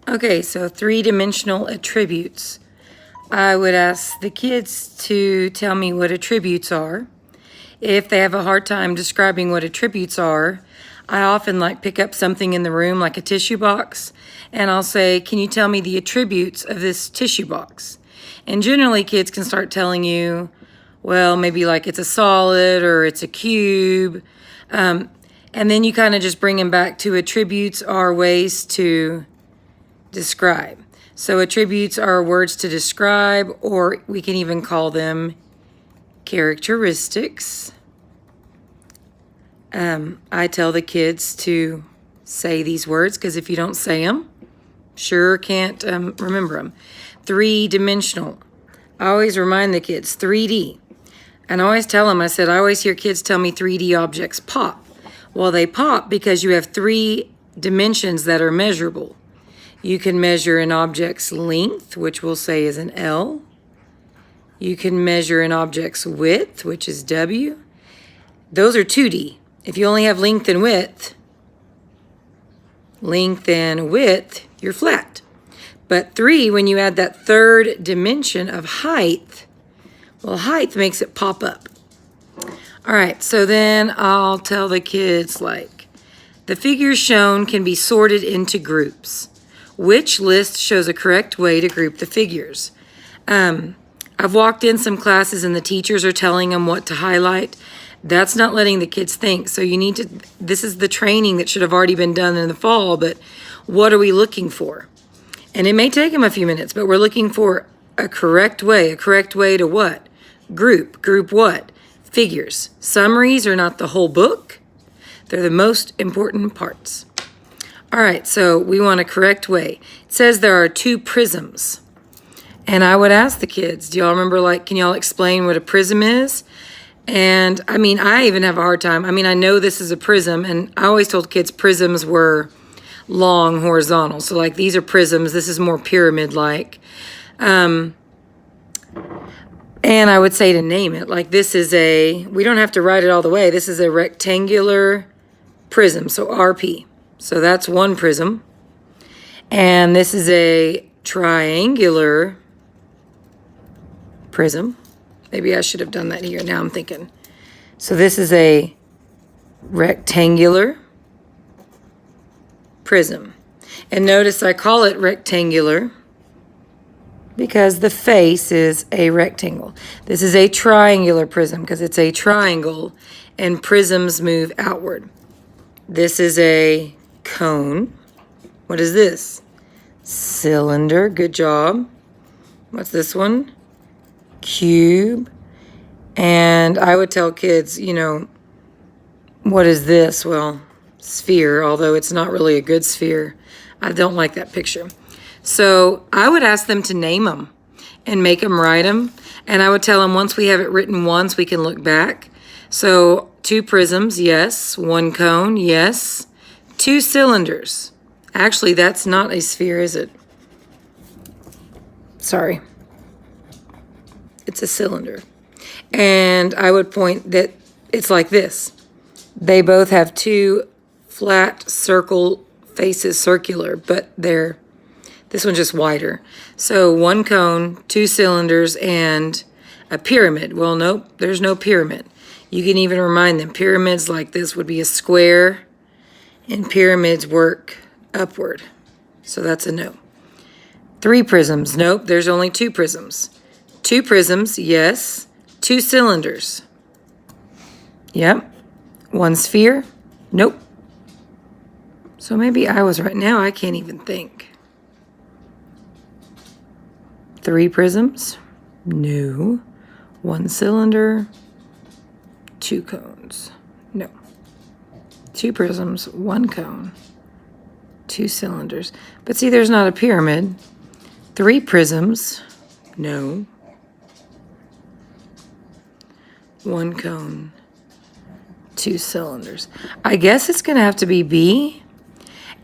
Okay, so three-dimensional attributes. I would ask the kids to tell me what attributes are. If they have a hard time describing what attributes are, I often pick up something in the room like a tissue box, and I'll say, can you tell me the attributes of this tissue box? And generally kids can start telling you, well, maybe it's a solid or it's a cube. And then you kind of just bring them back to attributes are ways to describe. So attributes are words to describe, or we can even call them characteristics. I tell the kids to say these words because if you don't say them, sure can't remember them. Three-dimensional. I always remind the kids, 3D. And I always tell them, I always hear kids tell me 3D objects pop. Well, they pop because you have 3 dimensions that are measurable. You can measure an object's length, which we'll say is an L. You can measure an object's width, which is W. Those are 2D. If you only have length and width, you're flat. But 3, when you add that third dimension of height, well, height makes it pop up. All right, so then I'll tell the kids, the figures shown can be sorted into groups. Which list shows a correct way to group the figures? I've walked in some classes and the teachers are telling them what to highlight. That's not letting the kids think. So this is the training that should have already been done in the fall, but what are we looking for? And it may take them a few minutes, but we're looking for a correct way. A correct way to what? Group. Group what? Figures. Summaries are not the whole book. They're the most important parts. All right, so we want a correct way. It says there are 2 prisms. And I would ask the kids, do y'all remember, can y'all explain what a prism is? And, I even have a hard time. I know this is a prism, and I always told kids prisms were long, horizontal. So, these are prisms. This is more pyramid-like. And I would say to name it, this is we don't have to write it all the way. This is a rectangular prism, so RP. So that's one prism. And this is a triangular prism. Maybe I should have done that here. Now I'm thinking. So this is a rectangular prism. And notice I call it rectangular because the face is a rectangle. This is a triangular prism because it's a triangle and prisms move outward. This is a cone. What is this? Cylinder. Good job. What's this one? Cube. And I would tell kids, what is this? Well, sphere, although it's not really a good sphere. I don't like that picture. So I would ask them to name them and make them write them. And I would tell them once we have it written once, we can look back. So 2 prisms, yes. 1 cone, yes. 2 cylinders. Actually, that's not a sphere, is it? Sorry. It's a cylinder. And I would point that it's like this. They both have 2 flat circle faces, circular, but this one's just wider. So 1 cone, 2 cylinders, and a pyramid. Well, nope, there's no pyramid. You can even remind them, pyramids like this would be a square, and pyramids work upward. So that's a no. 3 prisms. Nope, there's only 2 prisms. 2 prisms, yes. 2 cylinders. Yep. 1 sphere. Nope. So maybe I was right. Now I can't even think. 3 prisms. No. 1 cylinder. 2 cones. No. 2 prisms, 1 cone, 2 cylinders. But see, there's not a pyramid. 3 prisms, no. 1 cone, 2 cylinders. I guess it's going to have to be B.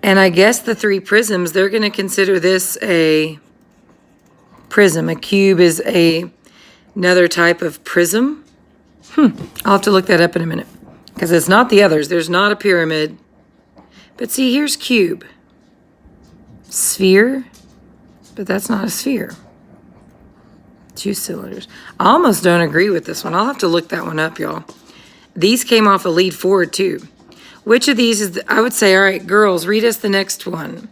And I guess the 3 prisms, they're going to consider this a prism. A cube is another type of prism. I'll have to look that up in a minute. Because it's not the others. There's not a pyramid. But see, here's cube. sphere, but that's not a sphere. 2 cylinders. I almost don't agree with this one. I'll have to look that one up, y'all. These came off a lead forward too. Which of these is, I would say, all right, girls, read us the next one.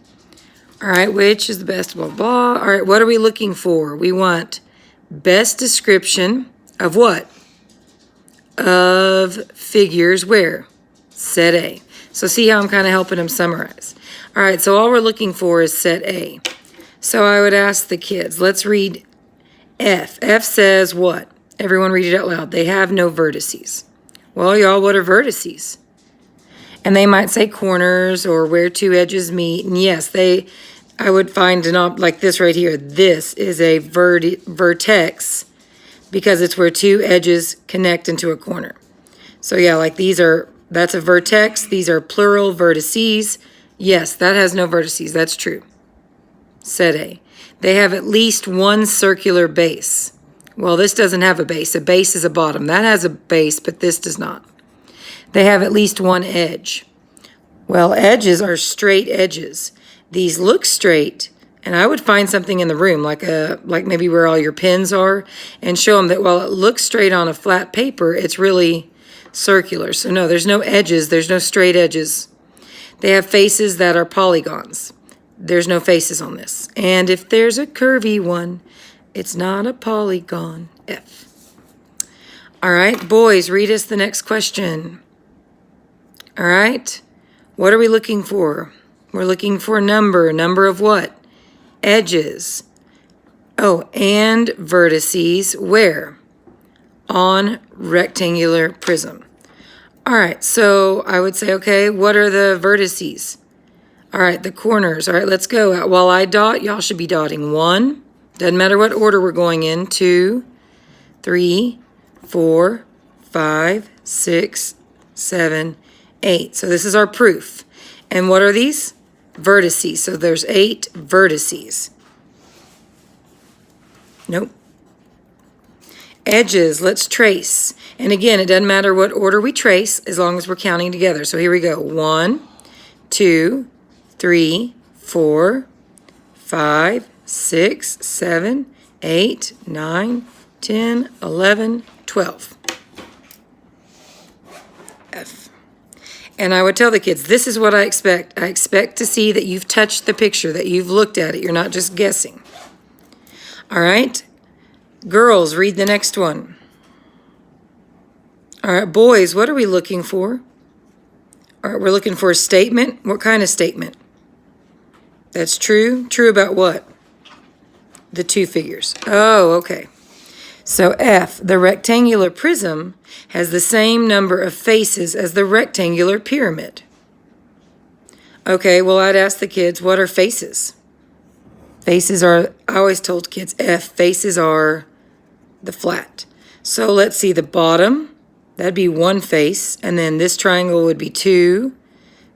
All right, which is the best, blah, blah. All right, what are we looking for? We want best description of what? Of figures where? Set A. So see how I'm kind of helping them summarize. All right, so all we're looking for is set A. So I would ask the kids, let's read F. F says what? Everyone read it out loud. They have no vertices. Well, y'all, what are vertices? And they might say corners or where 2 edges meet. And yes, I would find like this right here. This is a vertex because it's where 2 edges connect into a corner. So yeah, like that's a vertex. These are plural vertices. Yes, that has no vertices. That's true. Set A. They have at least one circular base. Well, this doesn't have a base. A base is a bottom. That has a base, but this does not. They have at least one edge. Well, edges are straight edges. These look straight, and I would find something in the room, like maybe where all your pens are, and show them that while it looks straight on a flat paper, it's really circular. So no, there's no edges. There's no straight edges. They have faces that are polygons. There's no faces on this. And if there's a curvy one, it's not a polygon. F. All right, boys, read us the next question. All right, what are we looking for? We're looking for number. Number of what? Edges. Oh, and vertices. Where? On rectangular prism. All right, so I would say, okay, what are the vertices? All right, the corners. All right, let's go. While I dot, y'all should be dotting. 1, doesn't matter what order we're going in. 2, 3, 4, 5, 6, 7, 8. So this is our proof. And what are these? Vertices. So there's 8 vertices. Nope. Edges, let's trace. And again, it doesn't matter what order we trace as long as we're counting together. So here we go. 1, 2, 3, 4, 5, 6, 7, 8, 9, 10, 11, 12. F. And I would tell the kids, this is what I expect. I expect to see that you've touched the picture, that you've looked at it. You're not just guessing. All right. Girls, read the next one. All right, boys, what are we looking for? All right, we're looking for a statement. What kind of statement? That's true. True about what? The 2 figures. Oh, okay. So F, the rectangular prism, has the same number of faces as the rectangular pyramid. Okay, well, I'd ask the kids, what are faces? Faces are, I always told kids, F, faces are the flat. So let's see, the bottom, that'd be 1 face, and then this triangle would be 2,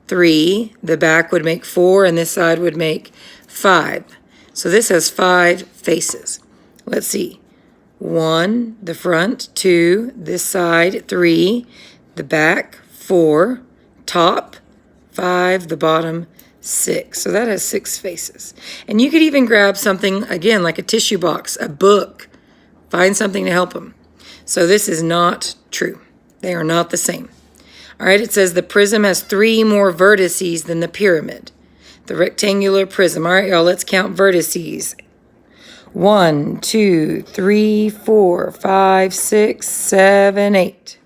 3, the back would make 4, and this side would make 5. So this has 5 faces. Let's see. 1, the front, 2, this side, 3, the back, 4, top, 5, the bottom, 6. So that has 6 faces. And you could even grab something, again, like a tissue box, a book, find something to help them. So this is not true. They are not the same. All right, it says the prism has 3 more vertices than the pyramid. The rectangular prism. All right, y'all, let's count vertices. 1, 2, 3, 4, 5, 6, 7, 8.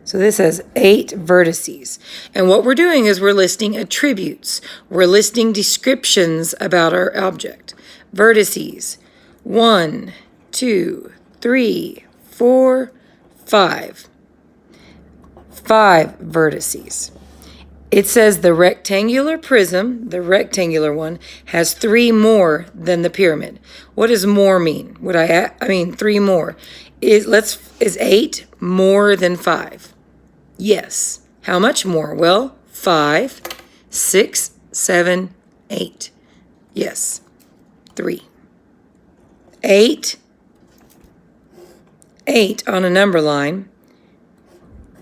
So this has 8 vertices. And what we're doing is we're listing attributes. We're listing descriptions about our object. Vertices. 1, 2, 3, 4, 5. 5 vertices. It says the rectangular prism, the rectangular one, has 3 more than the pyramid. What does more mean? I mean 3 more. Is 8 more than 5? Yes. How much more? Well, 5, 6, 7, 8. Yes. 3. 8 on a number line.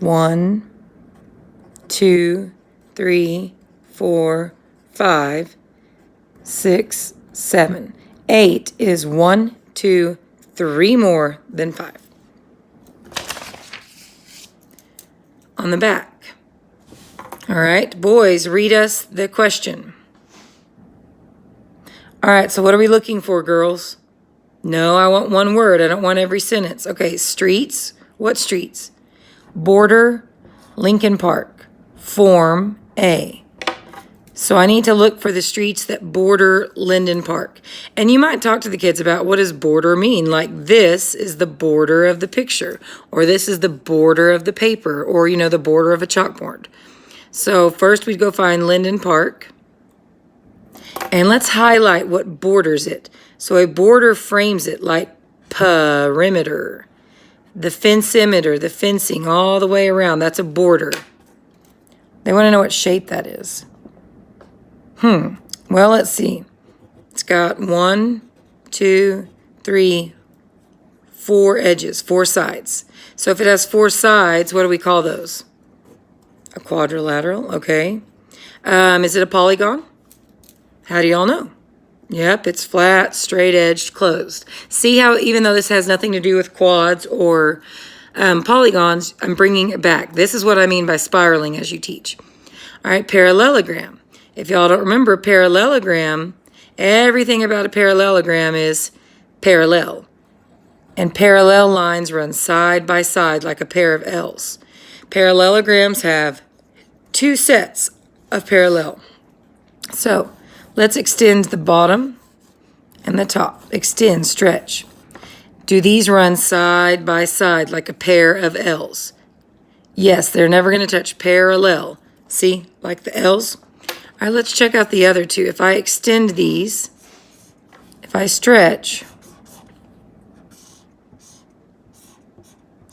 1, 2, 3, 4, 5. 6, 7. 8 is 1, 2, 3 more than 5. On the back. All right, boys, read us the question. All right, so what are we looking for, girls? No, I want one word. I don't want every sentence. Okay, streets. What streets? Border, Lincoln Park. Form A. So I need to look for the streets that border Linden Park. And you might talk to the kids about what does border mean? Like this is the border of the picture, or this is the border of the paper, or you know, the border of a chalkboard. So first we'd go find Linden Park. And let's highlight what borders it. So a border frames it like perimeter. The fence-imeter, the fencing all the way around, that's a border. They want to know what shape that is. Well, let's see. It's got 1, 2, 3, 4 edges, 4 sides. So if it has 4 sides, what do we call those? A quadrilateral, okay. Is it a polygon? How do y'all know? Yep, it's flat, straight-edged, closed. See how even though this has nothing to do with quads or polygons, I'm bringing it back. This is what I mean by spiraling as you teach. All right, parallelogram. If y'all don't remember, parallelogram, everything about a parallelogram is parallel. And parallel lines run side by side like a pair of L's. Parallelograms have 2 sets of parallel. So let's extend the bottom and the top. Extend, stretch. Do these run side by side like a pair of L's? Yes, they're never going to touch parallel. See, like the L's? All right, let's check out the other two. If I extend these, if I stretch,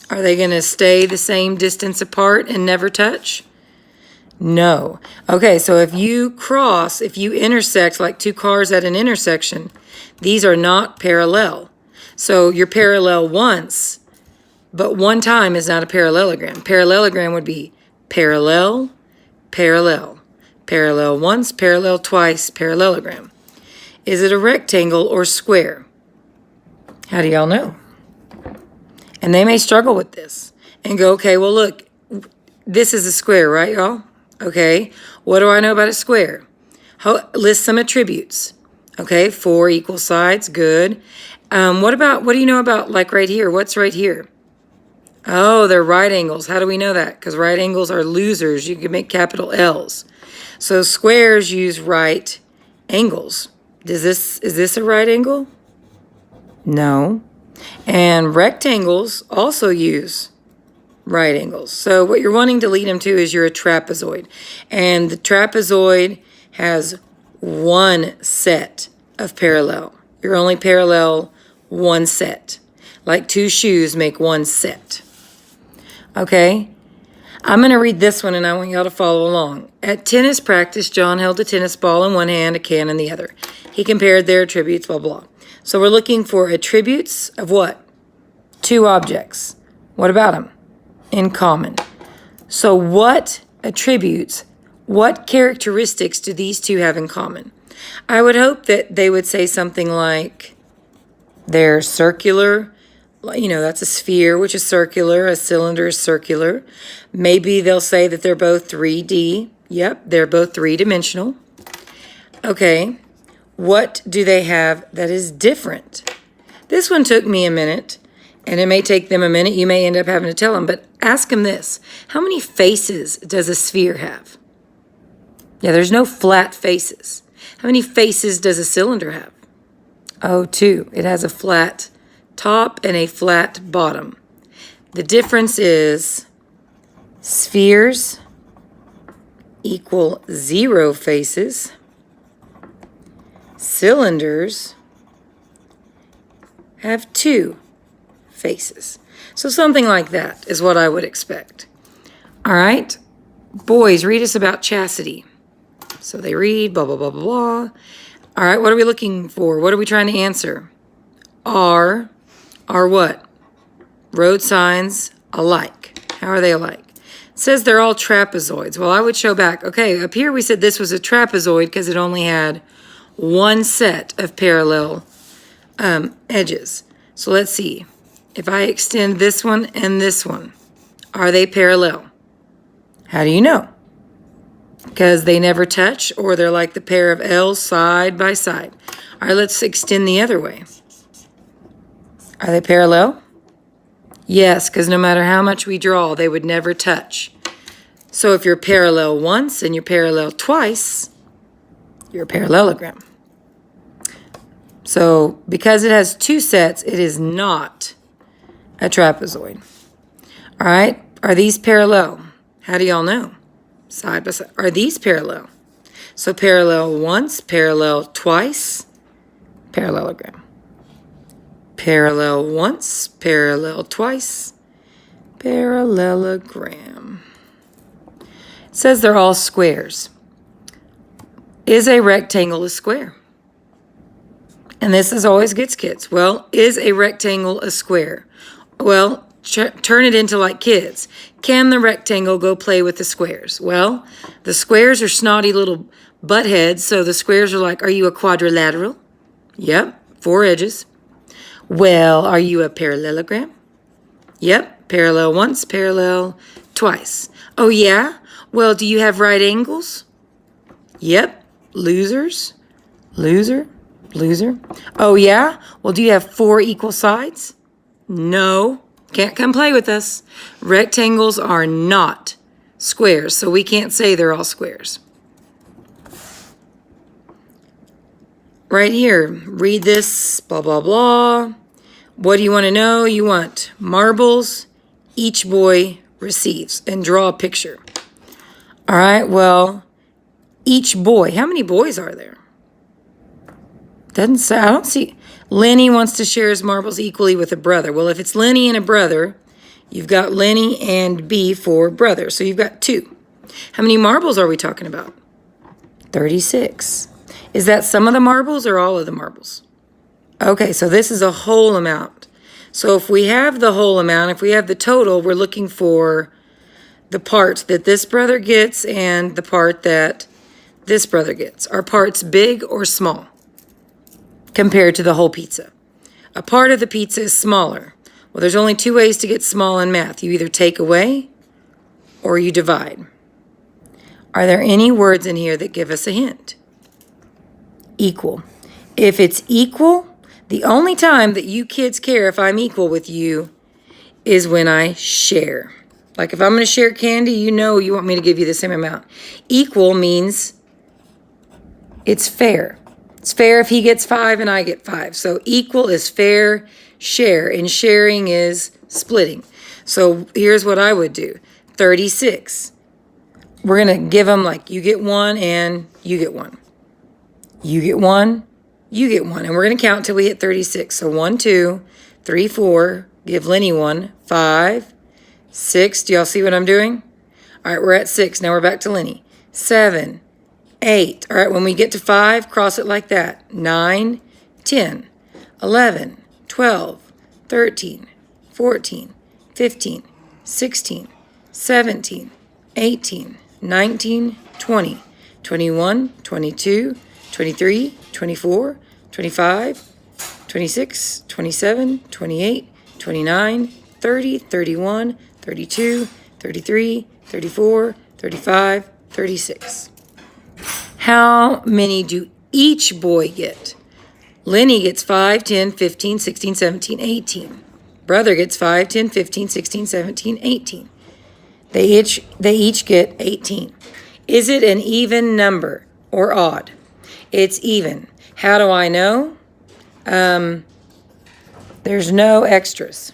are they going to stay the same distance apart and never touch? No. Okay, so if you cross, if you intersect like 2 cars at an intersection, these are not parallel. So you're parallel once, but one time is not a parallelogram. Parallelogram would be parallel, parallel. Parallel once, parallel twice, parallelogram. Is it a rectangle or square? How do y'all know? And they may struggle with this and go, okay, well, look, this is a square, right, y'all? Okay, what do I know about a square? List some attributes. Okay, 4 equal sides, good. What do you know about, like, right here? What's right here? Oh, they're right angles. How do we know that? Because right angles are losers. You can make capital L's. So squares use right angles. Is this a right angle? No. And rectangles also use right angles. So what you're wanting to lead them to is you're a trapezoid. And the trapezoid has 1 set of parallel. You're only parallel 1 set. Like 2 shoes make 1 set. Okay? I'm going to read this one and I want y'all to follow along. At tennis practice, John held a tennis ball in one hand, a can in the other. He compared their attributes, blah, blah. So we're looking for attributes of what? 2 objects. What about them? In common. So what attributes, what characteristics do these 2 have in common? I would hope that they would say something like they're circular. You know, that's a sphere, which is circular. A cylinder is circular. Maybe they'll say that they're both 3D. Yep, they're both 3-dimensional. Okay, what do they have that is different? This one took me a minute, and it may take them a minute. You may end up having to tell them, but ask them this. How many faces does a sphere have? Yeah, there's no flat faces. How many faces does a cylinder have? Oh, 2. It has a flat top and a flat bottom. The difference is spheres equal 0 faces. Cylinders have 2 faces. So something like that is what I would expect. All right, boys, read us about chastity. So they read blah, blah, blah, blah, blah. All right, what are we looking for? What are we trying to answer? Are what? Road signs alike. How are they alike? It says they're all trapezoids. Well, I would show back. Okay, up here we said this was a trapezoid because it only had one set of parallel edges. So let's see. If I extend this one and this one, are they parallel? How do you know? Because they never touch, or they're like the pair of L's side by side. All right, let's extend the other way. Are they parallel? Yes, because no matter how much we draw, they would never touch. So if you're parallel once and you're parallel twice, you're a parallelogram. So because it has two sets, it is not a trapezoid. All right, are these parallel? How do y'all know? Side by side. Are these parallel? So parallel once, parallel twice, parallelogram. Parallel once, parallel twice, parallelogram. It says they're all squares. Is a rectangle a square? And this is always gets kids. Well, is a rectangle a square? Well, turn it into like kids. Can the rectangle go play with the squares? Well, the squares are snotty little butt heads, so the squares are like, are you a quadrilateral? Yep, 4 edges. Well, are you a parallelogram? Yep, parallel once, parallel twice. Oh yeah? Well, do you have right angles? Yep, losers, loser, loser. Oh yeah? Well, do you have 4 equal sides? No, can't come play with us. Rectangles are not squares, so we can't say they're all squares. Right here, read this, blah, blah, blah. What do you want to know? You want marbles each boy receives, and draw a picture. All right, well, each boy, how many boys are there? Doesn't say, I don't see. Lenny wants to share his marbles equally with a brother. Well, if it's Lenny and a brother, you've got Lenny and B for brother, so you've got 2. How many marbles are we talking about? 36. Is that some of the marbles or all of the marbles? Okay, so this is a whole amount. So if we have the whole amount, if we have the total, we're looking for the part that this brother gets and the part that this brother gets. Are parts big or small compared to the whole pizza? A part of the pizza is smaller. Well, there's only 2 ways to get small in math. You either take away or you divide. Are there any words in here that give us a hint? Equal. If it's equal, the only time that you kids care if I'm equal with you is when I share. Like if I'm going to share candy, you know you want me to give you the same amount. Equal means it's fair. It's fair if he gets 5 and I get 5. So equal is fair, share, and sharing is splitting. So here's what I would do. 36. We're going to give them like you get 1 and you get 1. You get 1, you get 1. And we're going to count till we hit 36. So 1, 2, 3, 4. Give Lenny 1, 5, 6. Do y'all see what I'm doing? All right, we're at 6. Now we're back to Lenny. 7, 8. All right, when we get to 5, cross it like that. 9, 10, 11, 12, 13, 14, 15, 16, 17, 18, 19, 20, 21, 22, 23, 24, 25, 26, 27, 28, 29, 30, 31, 32, 33, 34, 35, 36. How many do each boy get? Lenny gets 5, 10, 15, 16, 17, 18. Brother gets 5, 10, 15, 16, 17, 18. They each get 18. Is it an even number or odd? It's even. How do I know? There's no extras.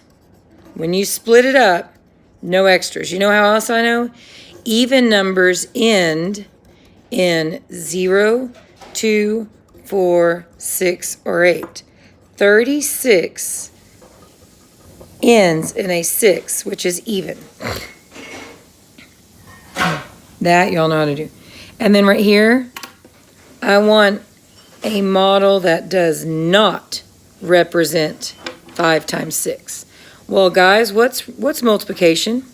When you split it up, no extras. You know how else I know? Even numbers end in 0, 2, 4, 6, or 8. 36 ends in a 6, which is even. That y'all know how to do. And then right here, I want a model that does not represent 5 times 6. Well, guys, what's multiplication?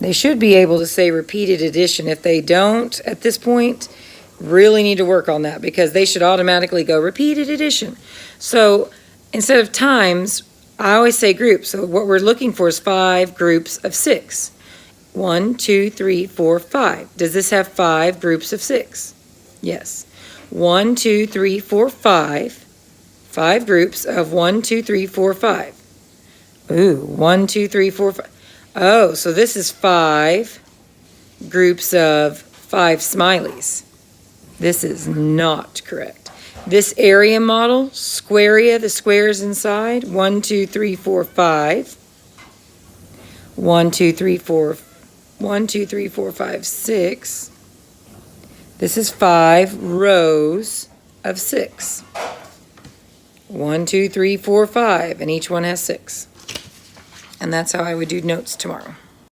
They should be able to say repeated addition. If they don't at this point, really need to work on that because they should automatically go repeated addition. So instead of times, I always say groups. So what we're looking for is 5 groups of 6. 1, 2, 3, 4, 5. Does this have 5 groups of 6? Yes. 1, 2, 3, 4, 5. 5 groups of 1, 2, 3, 4, 5. Ooh, 1, 2, 3, 4, 5. Oh, so this is 5 groups of 5 smileys. This is not correct. This area model, squarea, the squares inside, 1, 2, 3, 4, 5. 1, 2, 3, 4, 1, 2, 3, 4, 5, 6. This is 5 rows of 6. 1, 2, 3, 4, 5, and each one has 6. And that's how I would do notes tomorrow.